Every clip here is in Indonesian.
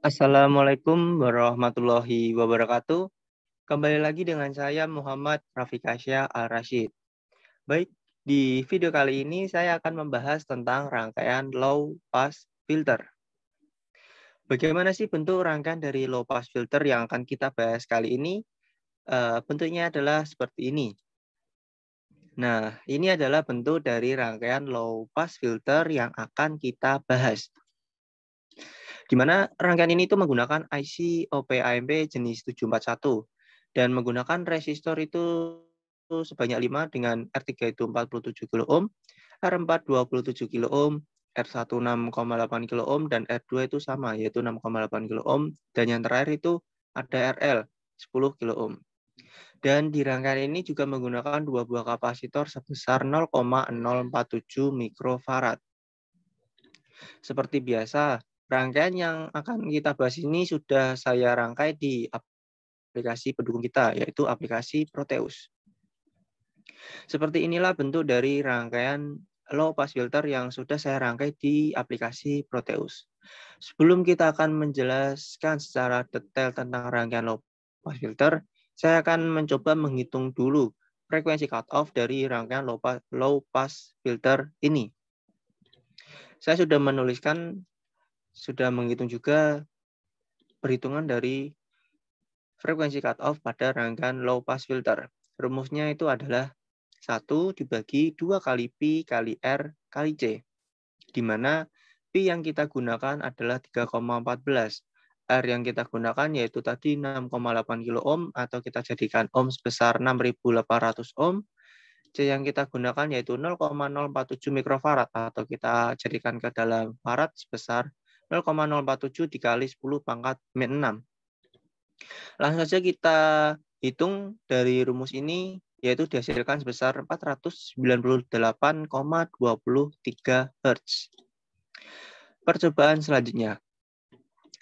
Assalamualaikum warahmatullahi wabarakatuh. Kembali lagi dengan saya Muhammad Rafikasya Al-Rashid. Baik, di video kali ini saya akan membahas tentang rangkaian low pass filter. Bagaimana sih bentuk rangkaian dari low pass filter yang akan kita bahas kali ini? Bentuknya adalah seperti ini. Nah, ini adalah bentuk dari rangkaian low pass filter yang akan kita bahas. Di mana rangkaian ini itu menggunakan IC OP-AMP jenis 741 dan menggunakan resistor itu sebanyak 5 dengan R3 itu 47 kilo ohm, R4 27 kilo ohm, R1 6,8 kilo ohm dan R2 itu sama yaitu 6,8 kilo ohm dan yang terakhir itu ada RL 10 kilo ohm. Dan di rangkaian ini juga menggunakan dua buah kapasitor sebesar 0,047 mikrofarad. Seperti biasa, rangkaian yang akan kita bahas ini sudah saya rangkai di aplikasi pendukung kita, yaitu aplikasi Proteus. Seperti inilah bentuk dari rangkaian low pass filter yang sudah saya rangkai di aplikasi Proteus. Sebelum kita akan menjelaskan secara detail tentang rangkaian low pass filter, saya akan mencoba menghitung dulu frekuensi cutoff dari rangkaian low pass filter ini. Saya sudah menghitung juga perhitungan dari frekuensi cutoff pada rangkaian low pass filter. Rumusnya itu adalah 1 dibagi 2 kali Pi kali R kali C, di mana Pi yang kita gunakan adalah 3,14. R yang kita gunakan yaitu tadi 6,8 kilo ohm atau kita jadikan ohm sebesar 6.800 ohm. C yang kita gunakan yaitu 0,047 mikrofarad atau kita jadikan ke dalam farad sebesar 0,047 dikali 10 pangkat min 6. Langsung saja kita hitung dari rumus ini, yaitu dihasilkan sebesar 498,23 Hz. Percobaan selanjutnya.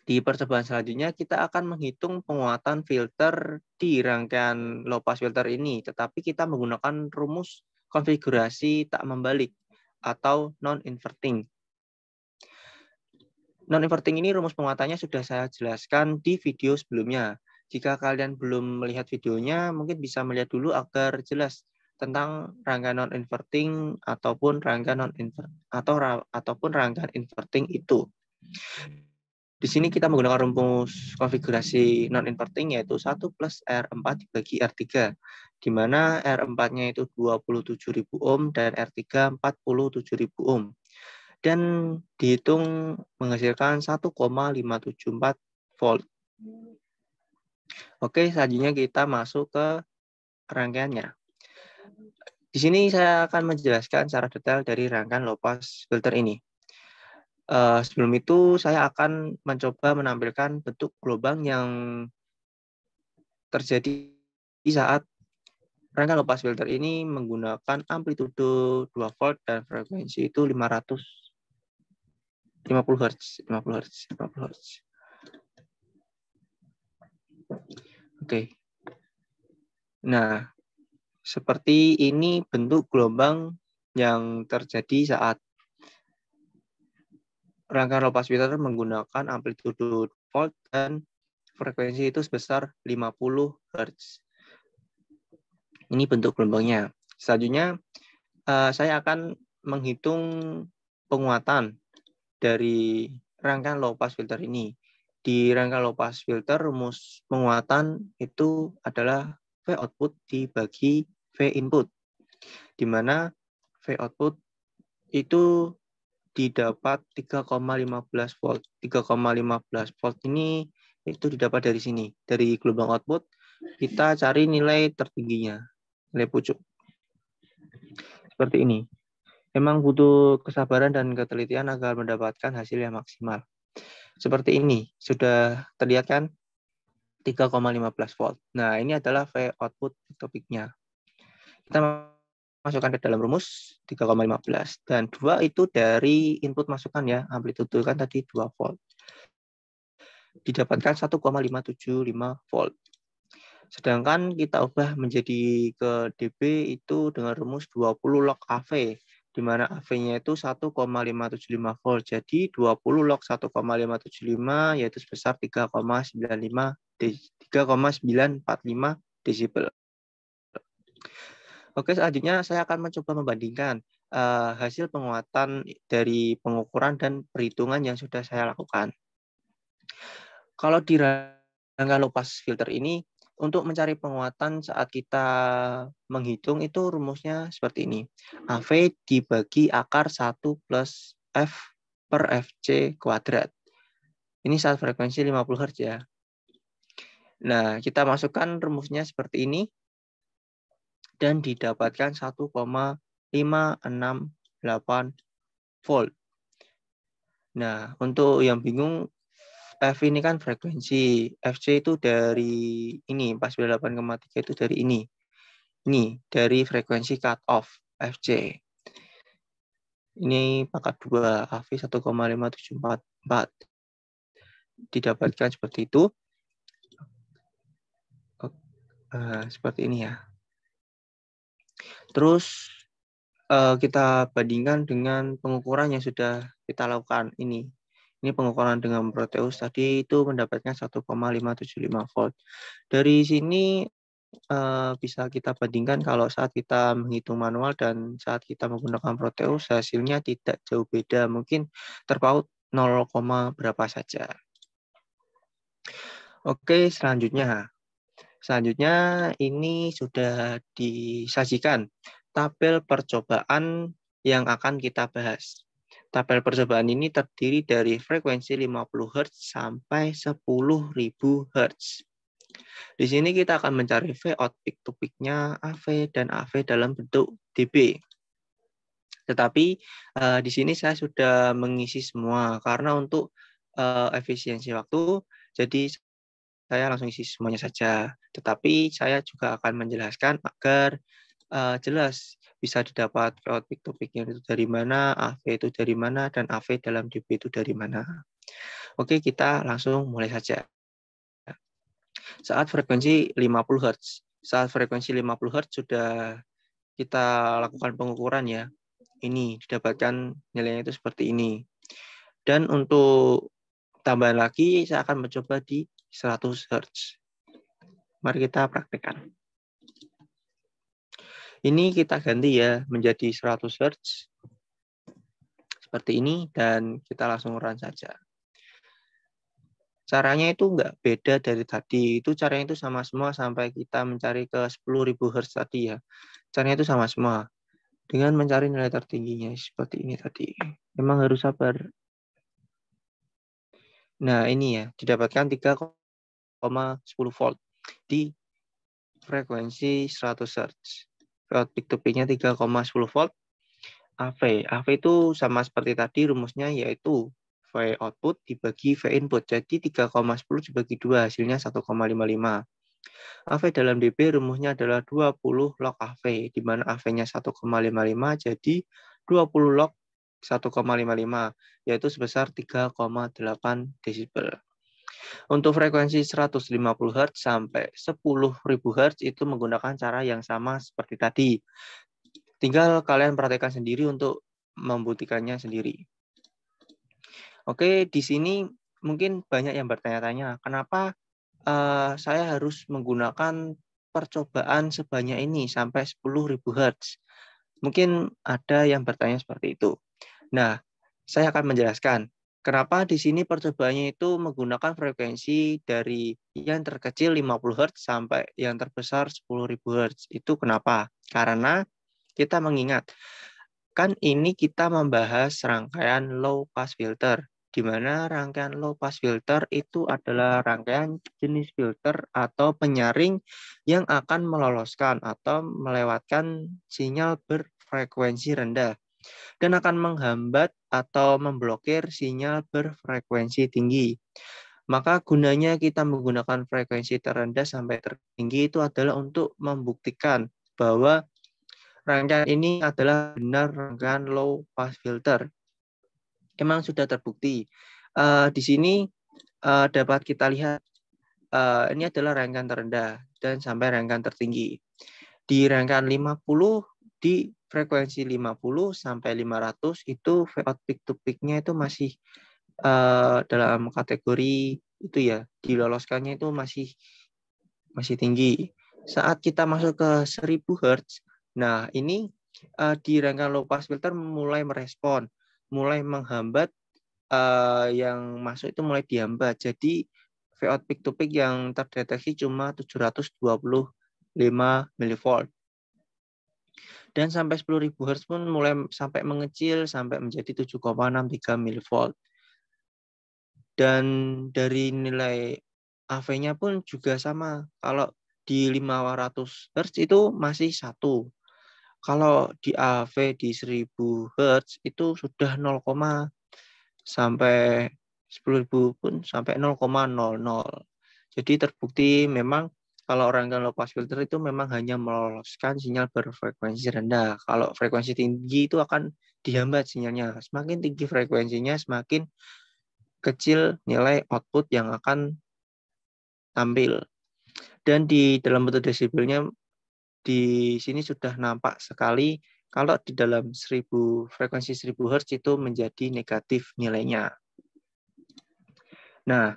Di percobaan selanjutnya, kita akan menghitung penguatan filter di rangkaian low pass filter ini, tetapi kita menggunakan rumus konfigurasi tak membalik atau non-inverting. Non-inverting ini rumus penguatannya sudah saya jelaskan di video sebelumnya. Jika kalian belum melihat videonya, mungkin bisa melihat dulu agar jelas tentang rangkaian non-inverting ataupun rangkaian rangkaian inverting itu. Di sini kita menggunakan rumus konfigurasi non-inverting yaitu 1 plus R4 dibagi R3, di mana R4-nya itu 27.000 ohm dan R3 47.000 ohm. Dan dihitung menghasilkan 1,574 volt. Oke, selanjutnya kita masuk ke rangkaiannya. Di sini saya akan menjelaskan secara detail dari rangkaian low pass filter ini. Sebelum itu, saya akan mencoba menampilkan bentuk gelombang yang terjadi saat rangkaian low pass filter ini menggunakan amplitudo 2 volt dan frekuensi itu 50 Hz. Oke. Nah, seperti ini bentuk gelombang yang terjadi saat rangkaian low pass filter menggunakan amplitudo volt dan frekuensi itu sebesar 50 Hz. Ini bentuk gelombangnya. Selanjutnya, saya akan menghitung penguatan dari rangkaian low pass filter ini. Di rangkaian low pass filter, rumus penguatan itu adalah V output dibagi V input, di mana V output itu didapat 3,15 volt. 3,15 volt ini itu didapat dari sini. Dari gelombang output, kita cari nilai tertingginya, nilai pucuk. Seperti ini. Memang butuh kesabaran dan ketelitian agar mendapatkan hasil yang maksimal. Seperti ini. Sudah terlihat kan? 3,15 volt. Nah, ini adalah V output topiknya. Kita masukkan ke dalam rumus 3,15 dan 2 itu dari input masukan ya, amplitudo kan tadi 2 volt. Didapatkan 1,575 volt. Sedangkan kita ubah menjadi ke dB itu dengan rumus 20 log AV. di mana AV-nya itu 1,575 volt. Jadi 20 log 1,575 yaitu sebesar 3,945 desibel. Oke, selanjutnya saya akan mencoba membandingkan hasil penguatan dari pengukuran dan perhitungan yang sudah saya lakukan. Kalau di rangka low pass filter ini, untuk mencari penguatan saat kita menghitung itu rumusnya seperti ini. AV dibagi akar 1 plus F per FC kuadrat. Ini saat frekuensi 50 Hz ya. Nah, kita masukkan rumusnya seperti ini dan didapatkan 1,568 volt. Nah, untuk yang bingung, F ini kan frekuensi, FC itu dari ini, 48,3 itu dari ini. Ini dari frekuensi cut off FC. Ini pangkat 2, AV 1,5744. Didapatkan seperti itu. Seperti ini ya. Terus kita bandingkan dengan pengukuran yang sudah kita lakukan ini. Ini pengukuran dengan Proteus tadi itu mendapatkan 1,575 volt. Dari sini bisa kita bandingkan kalau saat kita menghitung manual dan saat kita menggunakan Proteus hasilnya tidak jauh beda, mungkin terpaut 0, berapa saja. Oke, selanjutnya ini sudah disajikan tabel percobaan yang akan kita bahas. Tabel percobaan ini terdiri dari frekuensi 50 Hz sampai 10.000 Hz. Di sini kita akan mencari V out peak to peak-nya AV dan AV dalam bentuk dB. Tetapi di sini saya sudah mengisi semua karena untuk efisiensi waktu, jadi saya langsung isi semuanya saja. Tetapi saya juga akan menjelaskan agar jelas bisa didapat V out peak to peak-nya itu dari mana, AV itu dari mana, dan AV dalam dB itu dari mana. Oke, kita langsung mulai saja. Saat frekuensi 50 Hz. Saat frekuensi 50 Hz sudah kita lakukan pengukuran ya. Ini didapatkan nilainya itu seperti ini. Dan untuk tambahan lagi saya akan mencoba di 100 Hz. Mari kita praktekkan. Ini kita ganti ya menjadi 100 Hz. Seperti ini dan kita langsung run saja. Caranya itu enggak beda dari tadi. Itu caranya itu sama semua sampai kita mencari ke 10.000 Hz tadi ya. Caranya itu sama semua. Dengan mencari nilai tertingginya seperti ini tadi. Memang harus sabar. Nah, ini ya, didapatkan 3,10 volt di frekuensi 100 Hz. Peak to peak-nya 3,10 volt. AV. AV itu sama seperti tadi rumusnya yaitu V output dibagi V input. Jadi 3,10 dibagi 2 hasilnya 1,55. AV dalam dB rumusnya adalah 20 log AV, di mana AV-nya 1,55 jadi 20 log 1,55, yaitu sebesar 3,8 desibel. Untuk frekuensi 150 Hz sampai 10.000 Hz itu menggunakan cara yang sama seperti tadi. Tinggal kalian perhatikan sendiri untuk membuktikannya sendiri. Oke, di sini mungkin banyak yang bertanya-tanya, kenapa saya harus menggunakan percobaan sebanyak ini sampai 10.000 Hz. Mungkin ada yang bertanya seperti itu. Nah, saya akan menjelaskan kenapa di sini percobaannya itu menggunakan frekuensi dari yang terkecil 50 Hz sampai yang terbesar 10.000 Hz. Itu kenapa? Karena kita mengingat, kan ini kita membahas rangkaian low pass filter, di mana rangkaian low pass filter itu adalah rangkaian jenis filter atau penyaring yang akan meloloskan atau melewatkan sinyal berfrekuensi rendah dan akan menghambat atau memblokir sinyal berfrekuensi tinggi. Maka gunanya kita menggunakan frekuensi terendah sampai tertinggi itu adalah untuk membuktikan bahwa rangkaian ini adalah benar rangkaian low pass filter. Memang sudah terbukti. Di sini dapat kita lihat ini adalah rangkaian terendah dan sampai rangkaian tertinggi. Di rangkaian 50 di frekuensi 50 sampai 500 itu VO peak to peak-nya itu masih dalam kategori itu ya, diloloskannya itu masih tinggi. Saat kita masuk ke 1000 Hz, nah ini di rangkaian low pass filter mulai merespon, mulai menghambat, yang masuk itu mulai dihambat. Jadi VO peak to peak yang terdeteksi cuma 725 mV. Dan sampai 10.000 Hz pun mulai sampai mengecil sampai menjadi 7,63 mV. Dan dari nilai AV-nya pun juga sama. Kalau di 500 Hz itu masih 1. Kalau di AV di 1000 Hz itu sudah 0, sampai 10.000 pun sampai 0,00. Jadi terbukti memang kalau rangkaian low pass filter itu memang hanya meloloskan sinyal berfrekuensi rendah. Kalau frekuensi tinggi itu akan dihambat sinyalnya. Semakin tinggi frekuensinya, semakin kecil nilai output yang akan tampil. Dan di dalam bentuk desibelnya di sini sudah nampak sekali kalau di dalam frekuensi 1000 Hz itu menjadi negatif nilainya. Nah,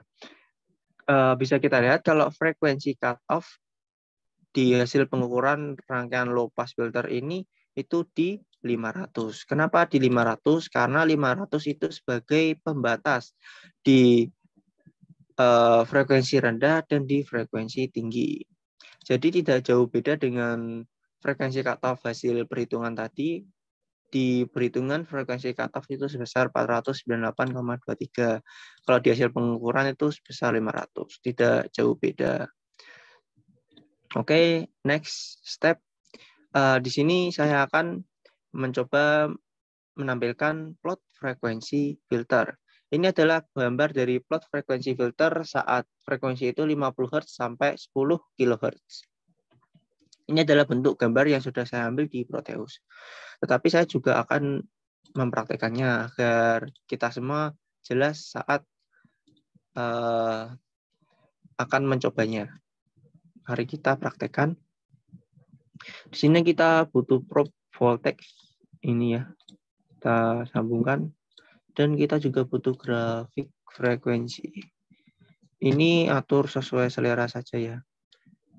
bisa kita lihat kalau frekuensi cutoff di hasil pengukuran rangkaian low pass filter ini itu di 500. Kenapa di 500? Karena 500 itu sebagai pembatas di frekuensi rendah dan di frekuensi tinggi. Jadi tidak jauh beda dengan frekuensi cutoff hasil perhitungan tadi. Di perhitungan frekuensi cutoff itu sebesar 498,23. Kalau di hasil pengukuran itu sebesar 500. Tidak jauh beda. Oke, next step. Di sini saya akan mencoba menampilkan plot frekuensi filter. Ini adalah gambar dari plot frekuensi filter saat frekuensi itu 50 Hz sampai 10 kHz. Ini adalah bentuk gambar yang sudah saya ambil di Proteus. Tetapi saya juga akan mempraktekannya agar kita semua jelas saat akan mencobanya. Mari kita praktekkan. Di sini kita butuh probe voltage ini ya. Kita sambungkan. Dan kita juga butuh grafik frekuensi. Ini atur sesuai selera saja ya.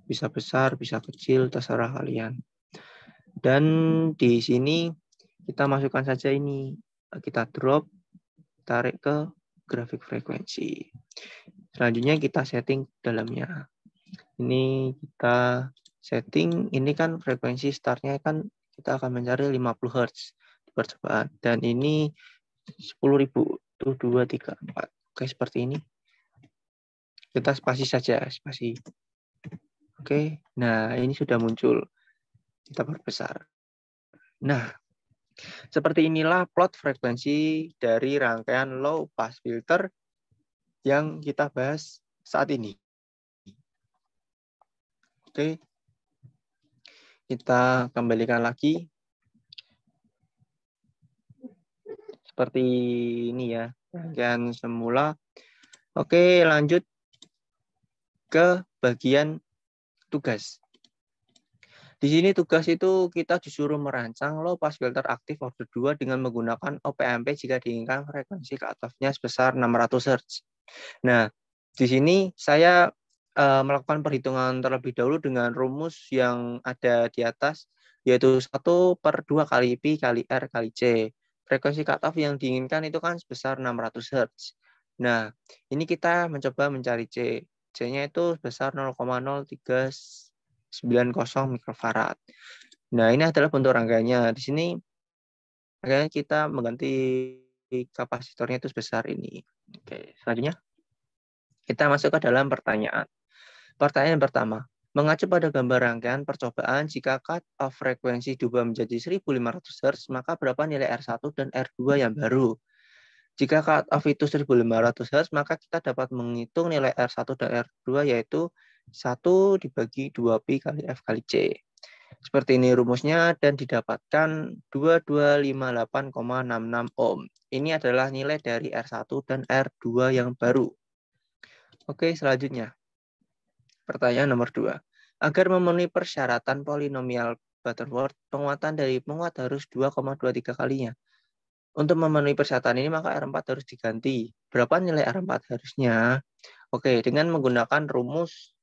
Bisa besar, bisa kecil, terserah kalian. Dan di sini kita masukkan saja ini. Kita drop, tarik ke grafik frekuensi. Selanjutnya kita setting dalamnya. Ini kita setting, ini kan frekuensi startnya kan kita akan mencari 50 Hz di percobaan. Dan ini 10.000, 1, 2, 3, 4. Oke, seperti ini. Kita spasi saja, spasi. Oke, nah ini sudah muncul. Kita perbesar. Nah, seperti inilah plot frekuensi dari rangkaian low pass filter yang kita bahas saat ini. Oke, kita kembalikan lagi. Seperti ini ya, rangkaian semula. Oke, lanjut ke bagian tugas. Di sini tugas itu kita disuruh merancang low pass filter aktif order 2 dengan menggunakan OP-Amp jika diinginkan frekuensi cutoff-nya sebesar 600 Hz. Nah, di sini saya melakukan perhitungan terlebih dahulu dengan rumus yang ada di atas, yaitu 1/2 kali Pi kali R kali C. Frekuensi cutoff yang diinginkan itu kan sebesar 600 Hz. Nah, ini kita mencoba mencari C. C-nya itu sebesar 0,0390 mikrofarad. Nah, ini adalah bentuk rangkaiannya. Di sini kita mengganti kapasitornya itu sebesar ini. Oke, selanjutnya kita masuk ke dalam pertanyaan. Pertanyaan pertama, mengacu pada gambar rangkaian percobaan, jika cut-off frekuensi diubah menjadi 1500 Hz, maka berapa nilai R1 dan R2 yang baru? Jika cut-off itu 1500 Hz, maka kita dapat menghitung nilai R1 dan R2, yaitu 1 dibagi 2Pi kali F kali C. Seperti ini rumusnya, dan didapatkan 2258,66 ohm. Ini adalah nilai dari R1 dan R2 yang baru. Oke, selanjutnya. Pertanyaan nomor 2. Agar memenuhi persyaratan polinomial Butterworth, penguatan dari penguat harus 2,23 kalinya. Untuk memenuhi persyaratan ini, maka R4 harus diganti. Berapa nilai R4 harusnya? Oke, dengan menggunakan rumus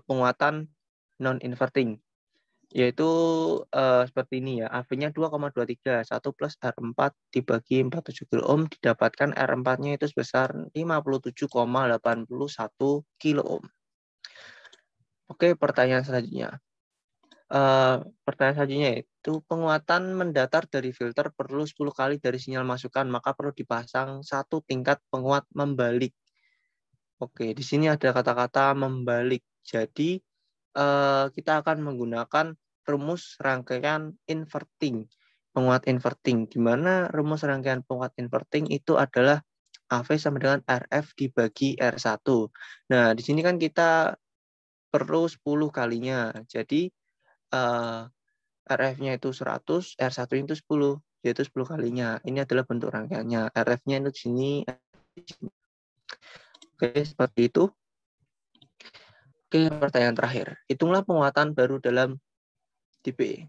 penguatan non-inverting, yaitu seperti ini ya, AB-nya 2,23, 1 plus R4 dibagi 47 kilo ohm, didapatkan R4-nya itu sebesar 57,81 kilo ohm. Oke, pertanyaan selanjutnya. Pertanyaan selanjutnya itu penguatan mendatar dari filter perlu 10 kali dari sinyal masukan, maka perlu dipasang satu tingkat penguat membalik. Oke, di sini ada kata-kata membalik. Jadi kita akan menggunakan rumus rangkaian inverting, penguat inverting, di mana rumus rangkaian penguat inverting itu adalah AV sama dengan RF dibagi R1. Nah, di sini kan kita perlu 10 kalinya. Jadi RF-nya itu 100, R1 itu 10, yaitu 10 kalinya. Ini adalah bentuk rangkaiannya. RF-nya itu di sini. Oke, seperti itu. Oke, pertanyaan terakhir. Hitunglah penguatan baru dalam dB.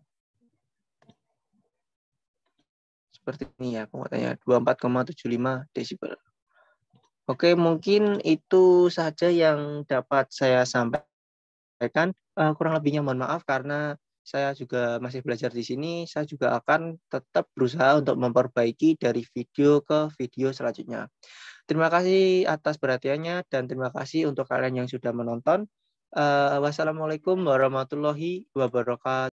Seperti ini ya penguatannya, 24,75 desibel. Oke, mungkin itu saja yang dapat saya sampaikan. Kurang lebihnya mohon maaf karena saya juga masih belajar di sini. Saya juga akan tetap berusaha untuk memperbaiki dari video ke video selanjutnya. Terima kasih atas perhatiannya dan terima kasih untuk kalian yang sudah menonton. Wassalamualaikum warahmatullahi wabarakatuh.